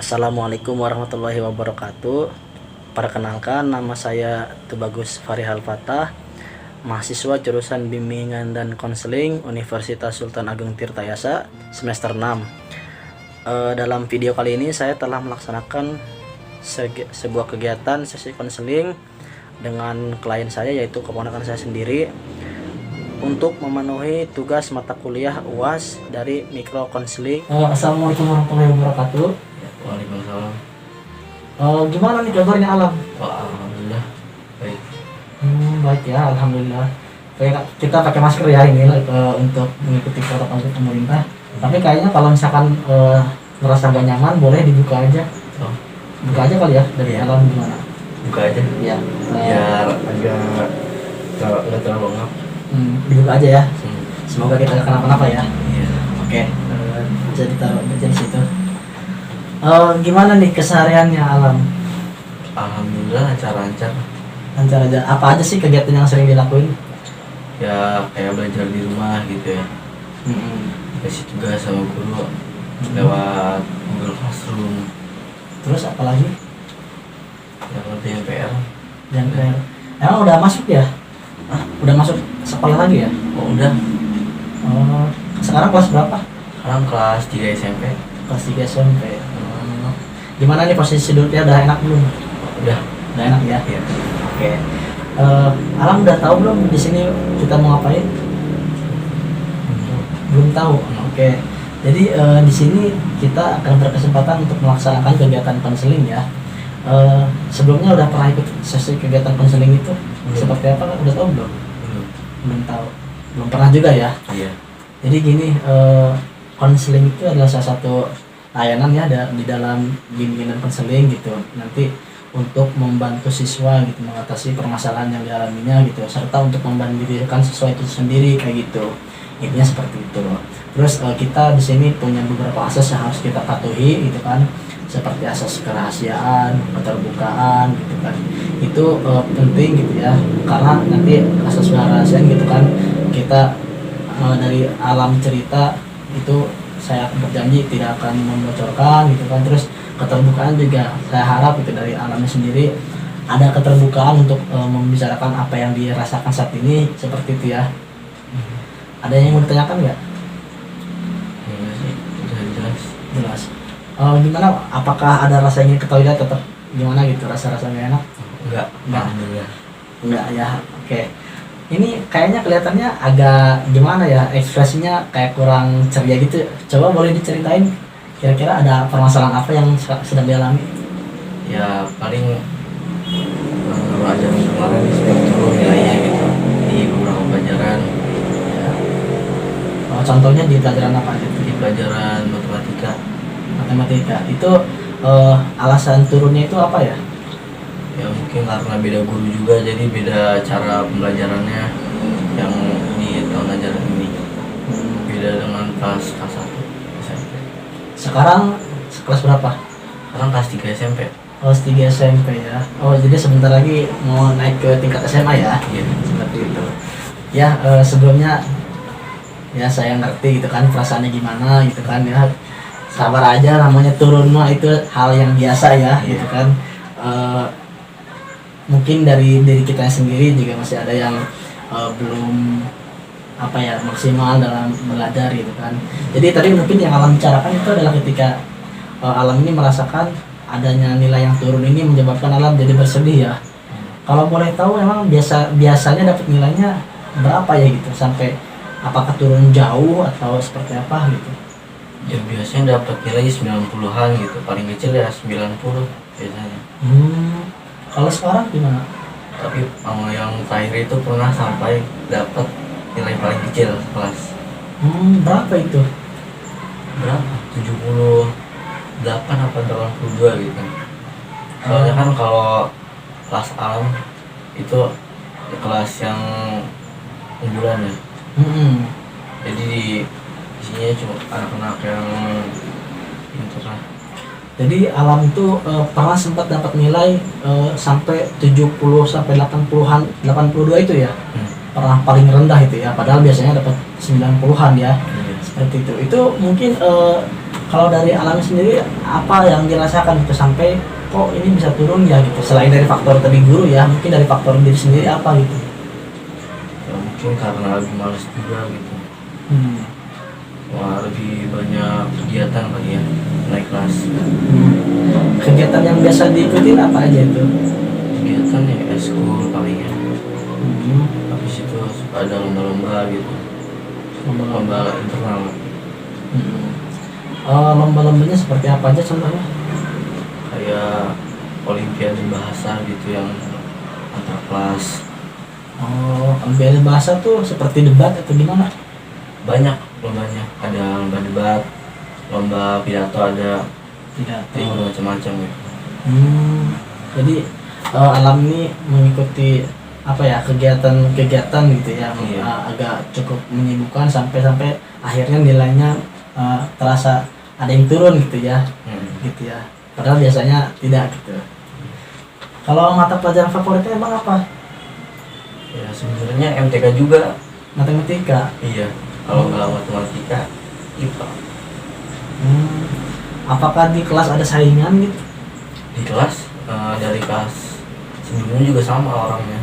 Assalamualaikum warahmatullahi wabarakatuh. Perkenalkan, nama saya Tubagus Farihal Fatah, mahasiswa jurusan Bimbingan dan Konseling Universitas Sultan Agung Tirtayasa semester 6. Dalam video kali ini saya telah melaksanakan sebuah kegiatan sesi konseling dengan klien saya, yaitu keponakan saya sendiri, untuk memenuhi tugas mata kuliah UAS dari mikro konseling. Assalamualaikum warahmatullahi wabarakatuh. Waalaikumsalam. Gimana nih kabarnya Alam? Alhamdulillah baik. Baik ya, alhamdulillah. Kita pakai masker ya ini untuk mengikuti protokol pemerintah. Tapi kayaknya kalau misalkan merasa gak nyaman, boleh dibuka aja. Buka aja kali ya dari Alam, gimana? Buka aja. Ya. Biar agak nggak terlalu ngap. Dibuka aja ya. Semoga kita gak kenapa-napa ya. Iya. Oke. Bisa ditaruh aja di situ. Gimana nih kesehariannya Alam? Alhamdulillah lancar-lancar. Lancar aja. Apa aja sih kegiatan yang sering dilakuin? Ya kayak belajar di rumah gitu ya. Kasih tugas sama guru lewat Google Classroom. Terus apa lagi? Ya ngerjain PR. Yang kayak emang udah masuk ya? Udah masuk sekolah lagi ya? Oh udah. Sekarang kelas berapa? Sekarang kelas 3 SMP. Kelas 3 SMP. Gimana nih posisi duduknya, udah enak belum? Udah. Udah enak ya? Iya. Oke. Alam udah tahu belum di sini kita mau ngapain? Belum tahu. Oke. Jadi di sini kita akan berkesempatan untuk melaksanakan kegiatan konseling ya. Sebelumnya udah pernah ikut sesi kegiatan konseling itu? Seperti apa? Udah tahu belum? Belum tahu. Belum pernah juga ya? Iya. Jadi gini, konseling itu adalah salah satu layanan ya di dalam bimbingan konseling gitu. Nanti untuk membantu siswa gitu mengatasi permasalahan yang dialaminya gitu, serta untuk memandirikan siswa itu sendiri kayak gitu. Intinya seperti itu. Terus kita di sini punya beberapa asas yang harus kita patuhi gitu kan, seperti asas kerahasiaan, keterbukaan gitu kan. Itu penting gitu ya, karena nanti asas kerahasiaan gitu kan, kita dari Alam cerita itu saya berjanji tidak akan membocorkan gitu kan. Terus keterbukaan juga saya harap itu dari Alamnya sendiri ada keterbukaan untuk membicarakan apa yang dirasakan saat ini, seperti itu ya. Ada yang mau ditanyakan nggak? Enggak sih, udah jelas. Jelas. Gimana? Apakah ada rasa ingin ke toilet tetap gimana gitu, rasa-rasanya enak? Enggak. Enggak. Alhamdulillah. Enggak ya. Oke. Ini kayaknya kelihatannya agak gimana ya, ekspresinya kayak kurang ceria gitu. Coba boleh diceritain kira-kira ada permasalahan apa yang sedang dialami? Ya paling pelajaran kemarin sudah turun nilainya gitu di beberapa pelajaran. Ya. Contohnya di pelajaran apa gitu? Di pelajaran Matematika. Itu alasan turunnya itu apa ya? ya mungkin karena beda guru juga, jadi beda cara pembelajarannya yang di tahun ajaran ini beda dengan pas kelas 1 SMP. Sekarang kelas berapa? Sekarang kelas 3 SMP. Kelas 3 SMP ya. Oh, jadi sebentar lagi mau naik ke tingkat SMA ya? Iya. Seperti itu. Ya, sebelumnya ya saya ngerti gitu kan perasaannya gimana gitu kan ya. Sabar aja, namanya turun mah itu hal yang biasa ya gitu kan. Mungkin dari diri kita sendiri juga masih ada yang belum apa ya maksimal dalam belajar gitu kan. Jadi tadi mungkin yang Alam bicarakan itu adalah ketika Alam ini merasakan adanya nilai yang turun ini menyebabkan Alam jadi bersedih ya. Kalau boleh tahu emang biasanya dapat nilainya berapa ya gitu, sampai apakah turun jauh atau seperti apa gitu? Ya biasanya dapat nilai 90-an gitu, paling kecil ya 90 biasanya. Kalau sekarang gimana? Tapi yang terakhir itu pernah sampai dapat nilai paling kecil kelas. Berapa itu? Berapa? 78 apa 82 gitu. Soalnya kan kalau kelas alam itu kelas yang unggulan ya. Jadi di isinya cuma anak-anak yang pintar lah. Jadi Alam tuh pernah sempat dapat nilai sampai 70 sampai 80-an, 82 itu ya. Pernah paling rendah itu ya. Padahal biasanya dapat 90-an ya. Seperti itu. Itu mungkin Kalau dari alami sendiri apa yang dirasakan gitu sampai kok ini bisa turun ya gitu, selain dari faktor tadi guru ya, mungkin dari faktor diri sendiri apa gitu? Ya mungkin karena lebih males juga gitu. Wah, lebih banyak kegiatan kali ya naik kelas. Kegiatan yang biasa diikutin apa aja itu? Kegiatan ya eskul paling ya. Hmm. Habis itu suka ada lomba-lomba gitu. Lomba internal. Lomba-lombanya seperti apa aja contohnya? Kayak olimpiade bahasa gitu yang antar kelas. Olimpiade bahasa tuh seperti debat atau gimana? Banyak lombanya, ada lomba debat, lomba pidato ada, Pidato. jadi macam-macam gitu. Jadi alam ini mengikuti apa ya, kegiatan-kegiatan gitu ya, Iya. agak cukup menyibukkan sampai akhirnya nilainya terasa ada yang turun gitu ya, gitu ya. Padahal biasanya tidak gitu. Kalau mata pelajaran favoritnya emang apa? Ya sebenarnya MTK juga. Matematika. Iya. Kalau nggak matematika, IPA. Apakah di kelas ada saingan gitu? Di kelas dari kelas sebelumnya juga sama orangnya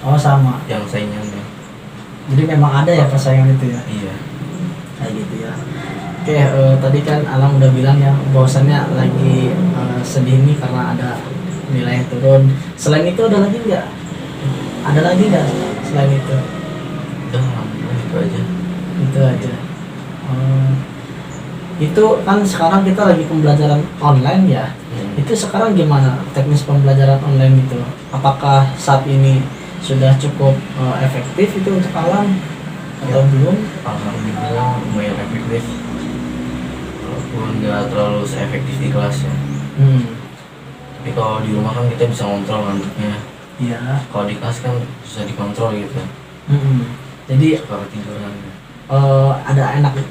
Oh sama. yang saingannya. Jadi memang ada ya persaingan itu ya. Iya. Kayak gitu ya. Oke, tadi kan Alam udah bilang ya bahwasannya lagi sedih nih karena ada nilai yang turun. Selain itu ada lagi nggak? Ada lagi nggak selain itu? Udah alhamdulillah itu aja. Itu aja. Itu kan sekarang kita lagi pembelajaran online ya. Itu sekarang gimana teknis pembelajaran online itu? Apakah saat ini sudah cukup efektif itu untuk Alam atau belum? Alhamdulillah lumayan efektif. Walaupun nggak terlalu seefektif di kelas ya. Tapi kalau di rumah kan kita bisa ngontrol ngantuknya. Iya. Kalau di kelas kan susah dikontrol gitu. Jadi Suka ketiduran.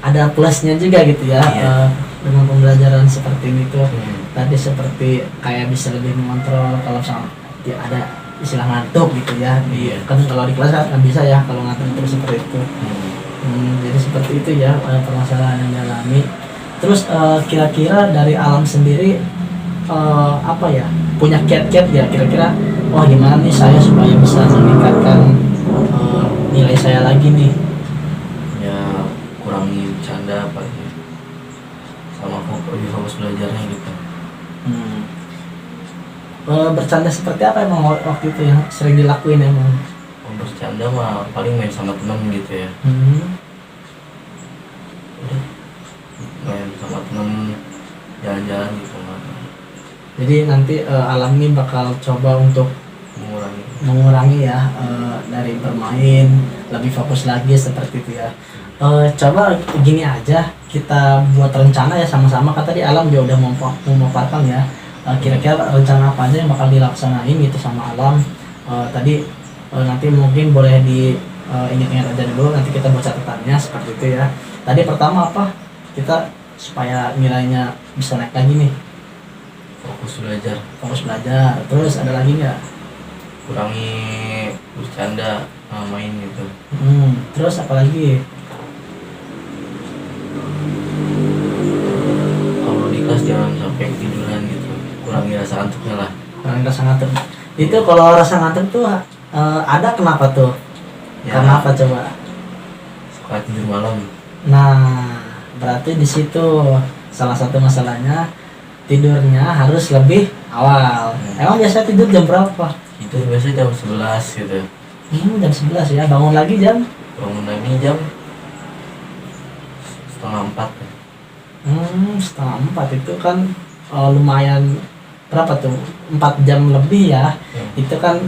ada plusnya juga gitu ya. Iya. Dengan pembelajaran seperti ini tuh tadi seperti kayak bisa lebih mengontrol kalau misalnya ya ada istilah ngantuk gitu ya. Iya. Kan kalau di kelas kan nggak bisa ya kalau ngantuk terus seperti itu. Jadi seperti itu ya permasalahan yang dialami. Terus kira-kira dari Alam sendiri apa ya, punya kiat-kiat ya kira-kira, wah gimana nih saya supaya bisa meningkatkan nilai saya lagi nih? Ya kurangi bercanda apa ya. Sama lebih fokus belajarnya gitu. Bercanda seperti apa emang waktu itu yang sering dilakuin emang? Bercanda mah paling main sama teman gitu ya. Udah main sama teman, jalan-jalan gitu mah. Jadi nanti Alam ini bakal coba untuk mengurangi ya dari bermain, lebih fokus lagi seperti itu ya. Coba gini aja, kita buat rencana ya sama-sama. Kan tadi Alam juga udah memaparkan ya kira-kira rencana apa aja yang bakal dilaksanain gitu sama Alam. Tadi nanti mungkin boleh ingat-ingat aja dulu, nanti kita buat catatannya seperti itu ya. Tadi pertama apa? Kita supaya nilainya bisa naik lagi nih. Fokus belajar. Fokus belajar. Terus ada lagi nggak? Kurangi bercanda sama main gitu. Terus apa lagi? Kalau di kelas jangan sampai ketiduran gitu. Kurangi rasa ngantuknya lah. Kurangi rasa ngantuk. Itu kalau rasa ngantuk tuh ada kenapa tuh? Ya. Karena apa coba? Suka tidur malam. Nah, berarti di situ salah satu masalahnya tidurnya harus lebih awal. Emang biasa tidur jam berapa? Itu biasanya jam 11 gitu. Jam 11 ya. Bangun lagi jam? Bangun lagi jam setengah 4. Setengah 4 itu kan lumayan, berapa tuh? 4 jam lebih ya. Itu kan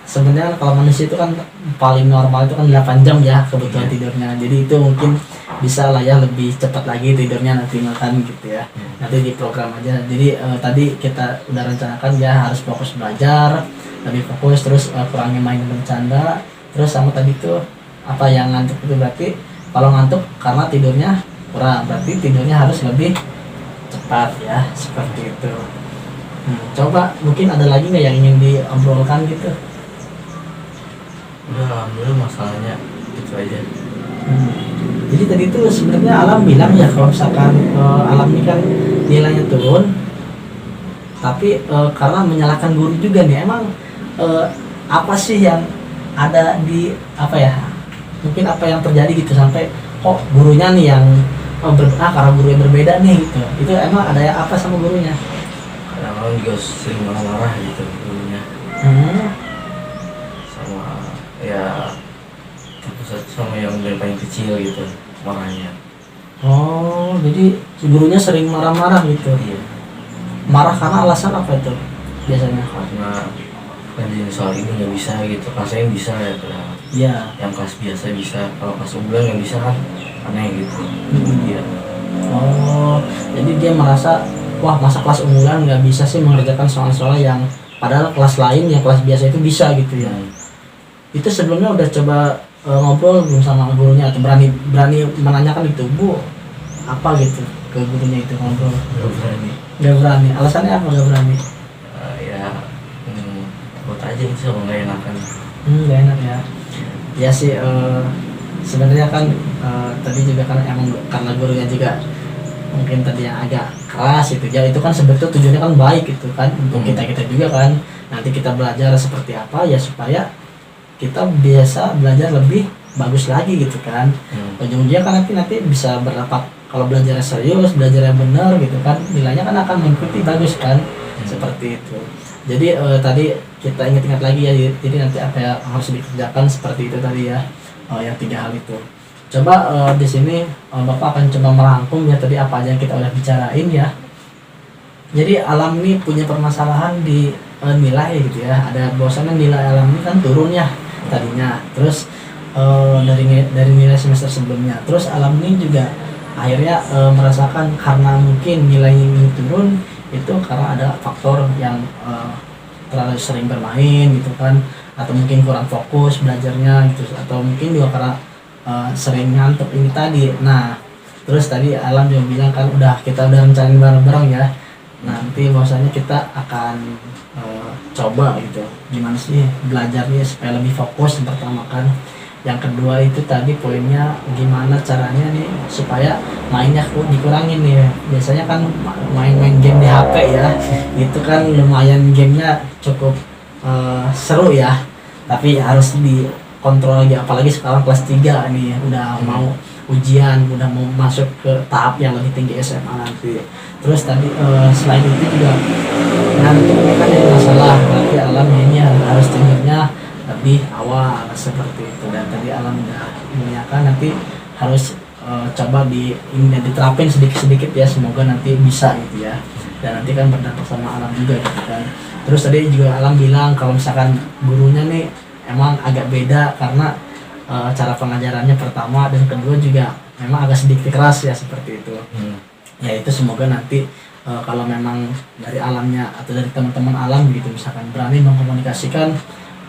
sebenarnya kalau manusia itu kan paling normal itu kan 8 jam ya kebutuhan tidurnya. Jadi itu mungkin bisa lah ya lebih cepat lagi tidurnya nanti makan gitu ya. Nanti di program aja. Jadi tadi kita udah rencanakan ya harus fokus belajar, lebih fokus, terus kurangi main dan bercanda. Terus sama tadi tuh apa yang ngantuk itu, berarti kalau ngantuk karena tidurnya kurang, berarti tidurnya harus lebih cepat ya, seperti itu. Coba mungkin ada lagi nggak yang ingin diobrolkan gitu? Udah alhamdulillah masalahnya itu aja. Jadi tadi itu sebenarnya Alam bilang ya kalau misalkan Alam ini kan nilainya turun, tapi karena menyalahkan guru juga nih. Emang apa sih yang ada di apa ya? Mungkin apa yang terjadi gitu sampai kok gurunya nih yang karena gurunya berbeda nih gitu. Itu emang ada apa sama gurunya? Kadang-kadang juga sering marah-marah gitu gurunya, sama ya terpusat sama yang paling kecil gitu marahnya. Oh, jadi si gurunya sering marah-marah gitu. Iya, Marah karena alasan apa itu biasanya? karena ngerjain soal ini nggak bisa gitu, kelas yang bisa ya, padahal Iya. yang kelas biasa bisa, kalau kelas unggulan yang bisa kan aneh gitu. Iya. Oh, jadi dia merasa wah masa kelas unggulan nggak bisa sih mengerjakan soal-soal yang padahal kelas lain yang kelas biasa itu bisa gitu ya. Itu sebelumnya udah coba ngobrol belum sama gurunya atau berani menanyakan itu Bu apa gitu ke gurunya itu ngobrol? Nggak berani. Nggak berani. Alasannya apa nggak berani? Ya buat aja gitu sama nggak enakan. Nggak enak ya. Ya sih sebenarnya kan tadi juga kan emang karena gurunya juga mungkin tadi yang agak keras itu ya, itu kan sebetulnya tujuannya kan baik gitu kan untuk kita juga kan nanti kita belajar seperti apa ya supaya kita biasa belajar lebih bagus lagi gitu kan. Ujung-ujungnya kan nanti bisa berdampak kalau belajarnya serius, belajarnya benar gitu kan, nilainya kan akan mengikuti bagus kan. Seperti itu. Jadi tadi kita ingat-ingat lagi ya, jadi nanti apa yang harus dikerjakan seperti itu tadi ya, yang 3 hal itu. Coba di sini Bapak akan coba merangkum ya tadi apa aja yang kita udah bicarain ya. Jadi Alam ini punya permasalahan di nilai gitu ya. Ada bahwasannya nilai Alam ini kan turun ya tadinya. Terus dari nilai semester sebelumnya. Terus Alam ini juga akhirnya merasakan karena mungkin nilainya ini turun itu karena ada faktor yang terlalu sering bermain gitu kan, atau mungkin kurang fokus belajarnya gitu, atau mungkin juga karena sering ngantuk ini tadi. Nah terus tadi Alam juga bilang kan kita udah rencanain bareng-bareng ya, nanti bahwasanya kita akan coba gitu gimana sih belajarnya supaya lebih fokus yang pertama kan. Yang kedua itu tadi poinnya gimana caranya nih supaya mainnya dikurangin nih. Biasanya kan main-main game di HP ya, itu kan lumayan gamenya cukup seru ya, tapi harus dikontrol lagi, apalagi sekarang kelas 3 nih udah mau ujian, udah mau masuk ke tahap yang lebih tinggi SMA nanti. Terus tadi selain itu juga ngantuknya kan jadi masalah, berarti Alam ini harus tidurnya lebih awal seperti itu. Dan tadi Alam udah menanyakan nanti harus coba diterapin sedikit-sedikit ya, semoga nanti bisa gitu ya, dan nanti kan berdampak sama Alam juga gitu kan. Terus tadi juga Alam bilang kalau misalkan gurunya nih emang agak beda karena cara pengajarannya pertama dan kedua juga memang agak sedikit keras ya seperti itu. Ya itu semoga nanti kalau memang dari Alamnya atau dari teman-teman Alam gitu misalkan berani mengkomunikasikan,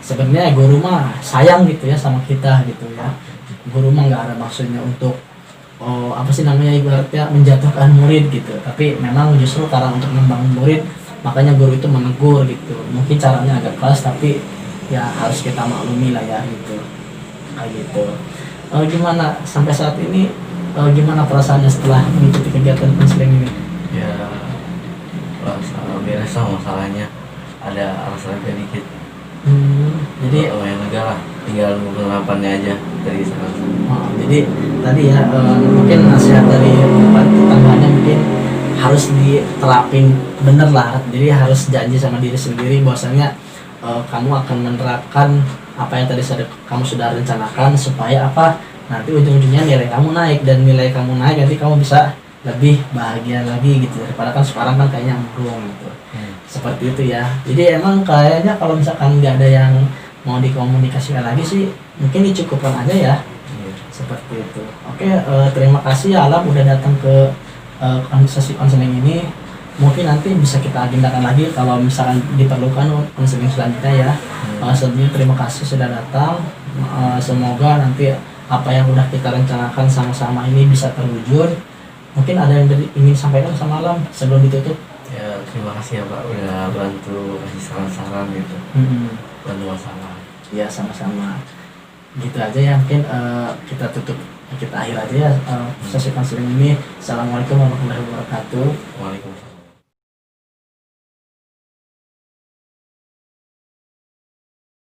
sebenarnya guru mah sayang gitu ya sama kita gitu ya. Guru mah nggak ada maksudnya untuk apa sih namanya ibaratnya menjatuhkan murid gitu, tapi memang justru karena untuk membangun murid makanya guru itu menegur gitu. Mungkin caranya agak keras tapi ya harus kita maklumi lah ya gitu, kayak gitu. Gimana sampai saat ini gimana perasaannya setelah mengikuti kegiatan konseling ini? Ya merasa beres lah masalahnya, ada alasan agak dikit. Jadi lumayan lega lah, tinggal nunggu penerapannya aja dari sana. jadi tadi ya mungkin nasihat dari Bapak tambahannya mungkin harus diterapin bener lah. Jadi harus janji sama diri sendiri bahwasanya kamu akan menerapkan apa yang tadi kamu sudah rencanakan supaya apa nanti ujung-ujungnya nilai kamu naik, dan nilai kamu naik nanti kamu bisa lebih bahagia lagi gitu daripada kan sekarang kan kayaknya murung gitu. Seperti itu ya. Jadi emang kayaknya kalau misalkan nggak ada yang mau dikomunikasikan lagi sih mungkin dicukupkan aja ya. Seperti itu. Oke, terima kasih ya Alam udah datang ke sesi konseling ini. Mungkin nanti bisa kita agendakan lagi kalau misalkan diperlukan konseling selanjutnya ya. Sebelumnya terima kasih sudah datang. Semoga nanti apa yang udah kita rencanakan sama-sama ini bisa terwujud. Mungkin ada yang ingin sampaikan sama Alam sebelum ditutup? Ya terima kasih ya Pak udah bantu kasih saran-saran gitu, bantu masalah. Ya sama-sama. Gitu aja ya, mungkin kita tutup Kita akhir aja ya sesi konseling ini. Assalamualaikum warahmatullahi wabarakatuh. Waalaikumsalam.